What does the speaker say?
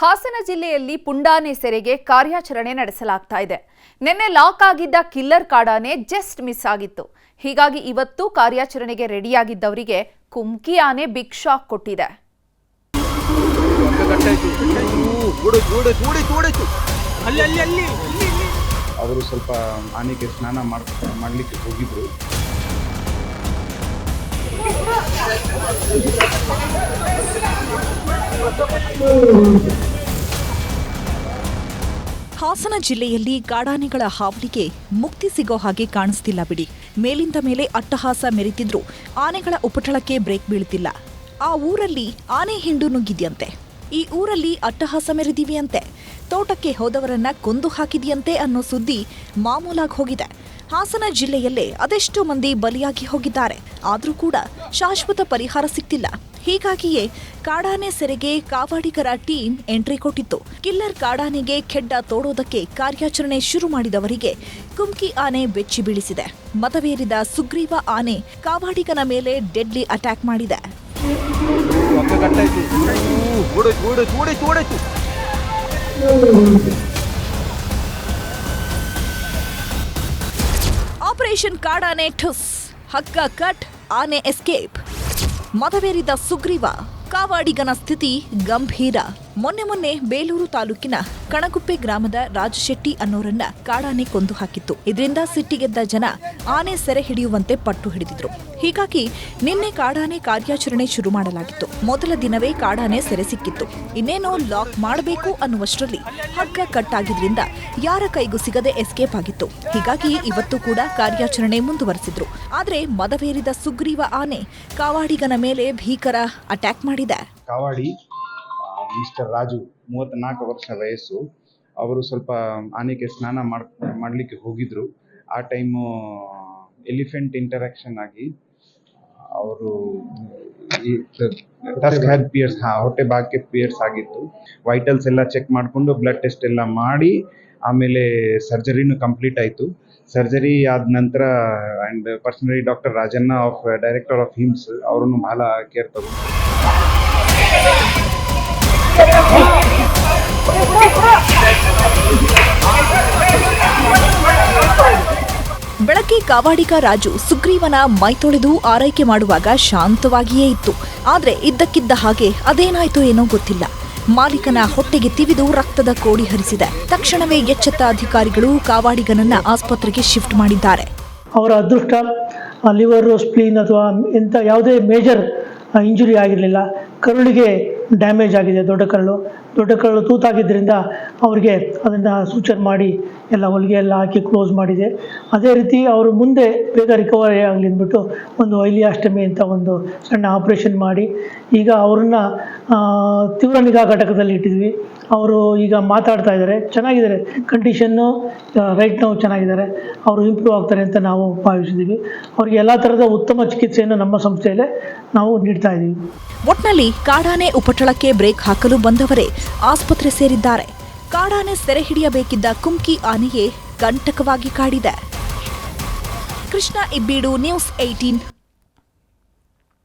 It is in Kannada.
ಹಾಸನ ಜಿಲ್ಲೆಯಲ್ಲಿ ಪುಂಡಾನೆ ಸೆರೆಗೆ ಕಾರ್ಯಾಚರಣೆ ನಡೆಸಲಾಗ್ತಾ ಇದೆ. ನಿನ್ನೆ ಲಾಕ್ ಆಗಿದ್ದ ಕಿಲ್ಲರ್ ಕಾಡಾನೆ ಜಸ್ಟ್ ಮಿಸ್ ಆಗಿತ್ತು. ಹೀಗಾಗಿ ಇವತ್ತು ಕಾರ್ಯಾಚರಣೆಗೆ ರೆಡಿಯಾಗಿದ್ದವರಿಗೆ ಕುಮ್ಕಿ ಆನೆ ಬಿಗ್ ಶಾಕ್ ಕೊಟ್ಟಿದೆ. ಅವರು ಸ್ವಲ್ಪ ಆನೆಗೆ ಸ್ನಾನ ಮಾಡಲಿಕ್ಕೆ ಹೋಗಿದ್ರು. ಹಾಸನ ಜಿಲ್ಲೆಯಲ್ಲಿ ಕಾಡಾನೆಗಳ ಹಾವಳಿಗೆ ಮುಕ್ತಿ ಸಿಗೋ ಹಾಗೆ ಕಾಣಿಸ್ತಿಲ್ಲ ಬಿಡಿ. ಮೇಲಿಂದ ಮೇಲೆ ಅಟ್ಟಹಾಸ ಮೆರೆತಿದ್ರು ಆನೆಗಳ ಉಪಟಳಕ್ಕೆ ಬ್ರೇಕ್ ಬೀಳ್ತಿಲ್ಲ. ಆ ಊರಲ್ಲಿ ಆನೆ ಹಿಂಡು ನುಗ್ಗಿದ್ಯಂತೆ. ಈ ಊರಲ್ಲಿ ಅಟ್ಟಹಾಸ ಮೆರೆದಿವೆಯಂತೆ. ತೋಟಕ್ಕೆ ಹೋದವರನ್ನ ಕೊಂದು ಹಾಕಿದೆಯಂತೆ ಅನ್ನೋ ಸುದ್ದಿ ಮಾಮೂಲಾಗಿ ಹೋಗಿದೆ. ಹಾಸನ ಜಿಲ್ಲೆಯಲ್ಲೇ ಅದೆಷ್ಟೋ ಮಂದಿ ಬಲಿಯಾಗಿ ಹೋಗಿದ್ದಾರೆ. ಆದರೂ ಕೂಡ ಶಾಶ್ವತ ಪರಿಹಾರ ಸಿಗ್ತಿಲ್ಲ. ಹೀಗಾಗಿಯೇ ಕಾಡಾನೆ ಸೆರೆಗೆ ಕಾವಾಡಿಗರ ಟೀಮ್ ಎಂಟ್ರಿ ಕೊಟ್ಟಿತ್ತು. ಕಿಲ್ಲರ್ ಕಾಡಾನೆಗೆ ಖೆಡ್ಡ ತೋಡೋದಕ್ಕೆ ಕಾರ್ಯಾಚರಣೆ ಶುರು ಮಾಡಿದವರಿಗೆ ಕುಮ್ಕಿ ಆನೆ ಬೆಚ್ಚಿ ಬೀಳಿಸಿದೆ. ಮತವೇರಿದ ಸುಗ್ರೀವ ಆನೆ ಕಾವಾಡಿಗನ ಮೇಲೆ ಡೆಡ್ಲಿ ಅಟ್ಯಾಕ್ ಮಾಡಿದೆ. ಆಪರೇಷನ್ ಕಾಡಾನೆ ಠುಸ್, ಹಗ್ಗ ಕಟ್, ಆನೆ ಎಸ್ಕೇಪ್. ಮತವೇರಿದ ಸುಗ್ರೀವ ಕಾವಾಡಿಗನ ಸ್ಥಿತಿ ಗಂಭೀರ. ಮೊನ್ನೆ ಬೇಲೂರು ತಾಲೂಕಿನ ಕಣಗುಪ್ಪೆ ಗ್ರಾಮದ ರಾಜಶೆಟ್ಟಿ ಅನ್ನೋರನ್ನ ಕಾಡಾನೆ ಕೊಂದು ಹಾಕಿತ್ತು. ಇದರಿಂದ ಸಿಟ್ಟಿಗೆದ್ದ ಜನ ಆನೆ ಸೆರೆ ಹಿಡಿಯುವಂತೆ ಪಟ್ಟು ಹಿಡಿದಿದ್ರು. ಹೀಗಾಗಿ ನಿನ್ನೆ ಕಾಡಾನೆ ಕಾರ್ಯಾಚರಣೆ ಶುರು ಮಾಡಲಾಗಿತ್ತು. ಮೊದಲ ದಿನವೇ ಕಾಡಾನೆ ಸೆರೆ ಸಿಕ್ಕಿತ್ತು. ಇನ್ನೇನೋ ಲಾಕ್ ಮಾಡಬೇಕು ಅನ್ನುವಷ್ಟರಲ್ಲಿ ಹಗ್ಗ ಕಟ್ಟಾಗಿದ್ರಿಂದ ಯಾರ ಕೈಗೂ ಸಿಗದೆ ಎಸ್ಕೇಪ್ ಆಗಿತ್ತು. ಹೀಗಾಗಿ ಇವತ್ತು ಕೂಡ ಕಾರ್ಯಾಚರಣೆ ಮುಂದುವರೆಸಿದ್ರು. ಆದ್ರೆ ಮದವೇರಿದ ಸುಗ್ರೀವ ಆನೆ ಕಾವಾಡಿಗನ ಮೇಲೆ ಭೀಕರ ಅಟ್ಯಾಕ್ ಮಾಡಿದೆ. ಕಾವಾಡಿ ಮಿಸ್ಟರ್ ರಾಜು, 34 ವರ್ಷ ವಯಸ್ಸು. ಅವರು ಸ್ವಲ್ಪ ಆನೆಗೆ ಸ್ನಾನ ಮಾಡಲಿಕ್ಕೆ ಹೋಗಿದ್ರು. ಆ ಟೈಮು ಎಲಿಫೆಂಟ್ ಇಂಟರಾಕ್ಷನ್ ಆಗಿ ಅವರು ಹೊಟ್ಟೆ ಭಾಗಕ್ಕೆ ಪಿಯರ್ಸ್ ಆಗಿತ್ತು. ವೈಟಲ್ಸ್ ಎಲ್ಲ ಚೆಕ್ ಮಾಡಿಕೊಂಡು ಬ್ಲಡ್ ಟೆಸ್ಟ್ ಎಲ್ಲ ಮಾಡಿ ಆಮೇಲೆ ಸರ್ಜರಿನೂ ಕಂಪ್ಲೀಟ್ ಆಯಿತು. ಸರ್ಜರಿ ಆದ ನಂತರ and personally doctor Rajanna director of hymns ಅವರನ್ನು ಬಹಳ ಕೇರ್ ತಗೊಂಡು ಬೆಳಗ್ಗೆ ಕಾವಾಡಿಗ ರಾಜು ಸುಗ್ರೀವನ ಮೈತೊಳೆದು ಆರೈಕೆ ಮಾಡುವಾಗ ಶಾಂತವಾಗಿಯೇ ಇತ್ತು. ಆದ್ರೆ ಇದ್ದಕ್ಕಿದ್ದ ಹಾಗೆ ಅದೇನಾಯ್ತೋ ಏನೋ ಗೊತ್ತಿಲ್ಲ. ಮಾಲೀಕನ ಹೊಟ್ಟೆಗೆ ತಿವಿದು ರಕ್ತದ ಕೋಡಿ ಹರಿಸಿದೆ. ತಕ್ಷಣವೇ ಎಚ್ಚೆತ್ತ ಅಧಿಕಾರಿಗಳು ಕಾವಾಡಿಗನನ್ನ ಆಸ್ಪತ್ರೆಗೆ ಶಿಫ್ಟ್ ಮಾಡಿದ್ದಾರೆ. ಅವರ ಅದೃಷ್ಟ ಲಿವರ್, ಸ್ಪ್ಲೀನ್ ಅಥವಾ ಎಂಥ ಯಾವುದೇ ಮೇಜರ್ ಇಂಜುರಿ ಆಗಿರಲಿಲ್ಲ. ಕರುಳಿಗೆ ಡ್ಯಾಮೇಜ್ ಆಗಿದೆ. ದೊಡ್ಡ ಕರಳು ತೂತಾಗಿದ್ದರಿಂದ ಅವರಿಗೆ ಅದನ್ನು ಸೂಚನೆ ಮಾಡಿ ಎಲ್ಲ ಹೊಲಿಗೆ ಎಲ್ಲ ಹಾಕಿ ಕ್ಲೋಸ್ ಮಾಡಿದೆ. ಅದೇ ರೀತಿ ಅವರು ಮುಂದೆ ಬೇಗ ರಿಕವರಿ ಆಗಲಿ ಅಂದ್ಬಿಟ್ಟು ಒಂದು ಐಲಿಯಾಸ್ಟಮಿ ಅಂತ ಒಂದು ಸಣ್ಣ ಆಪ್ರೇಷನ್ ಮಾಡಿ ಈಗ ಅವ್ರನ್ನ ತೀವ್ರ ನಿಗಾ ಘಟಕದಲ್ಲಿ ಇಟ್ಟಿದ್ವಿ. ಅವರು ಈಗ ಮಾತಾಡ್ತಾ ಇದ್ದಾರೆ, ಚೆನ್ನಾಗಿದ್ದಾರೆ. ಕಂಡೀಷನ್ನು ರೈಟ್ ನಾವು ಚೆನ್ನಾಗಿದ್ದಾರೆ. ಅವರು ಇಂಪ್ರೂವ್ ಆಗ್ತಾರೆ ಅಂತ ನಾವು ಭಾವಿಸಿದ್ದೀವಿ. ಅವರಿಗೆ ಎಲ್ಲ ಥರದ ಉತ್ತಮ ಚಿಕಿತ್ಸೆಯನ್ನು ನಮ್ಮ ಸಂಸ್ಥೆಯಲ್ಲೇ ನಾವು ನೀಡ್ತಾ ಇದ್ದೀವಿ. ಒಟ್ನಲ್ಲಿ ಕಾಡಾನೆ ಉಪಟಳಕ್ಕೆ ಬ್ರೇಕ್ ಹಾಕಲು ಬಂದವರೇ ಆಸ್ಪತ್ರೆ ಸೇರಿದ್ದಾರೆ. ಕಾಡಾನೆ ಸೆರೆ ಹಿಡಿಯಬೇಕಿದ್ದ ಕುಮ್ಕಿ ಆನೆಯೇ ಕಂಟಕವಾಗಿ ಕಾಡಿದೆ. ಕೃಷ್ಣ ಇಬ್ಬೀಡು, ನ್ಯೂಸ್ 18.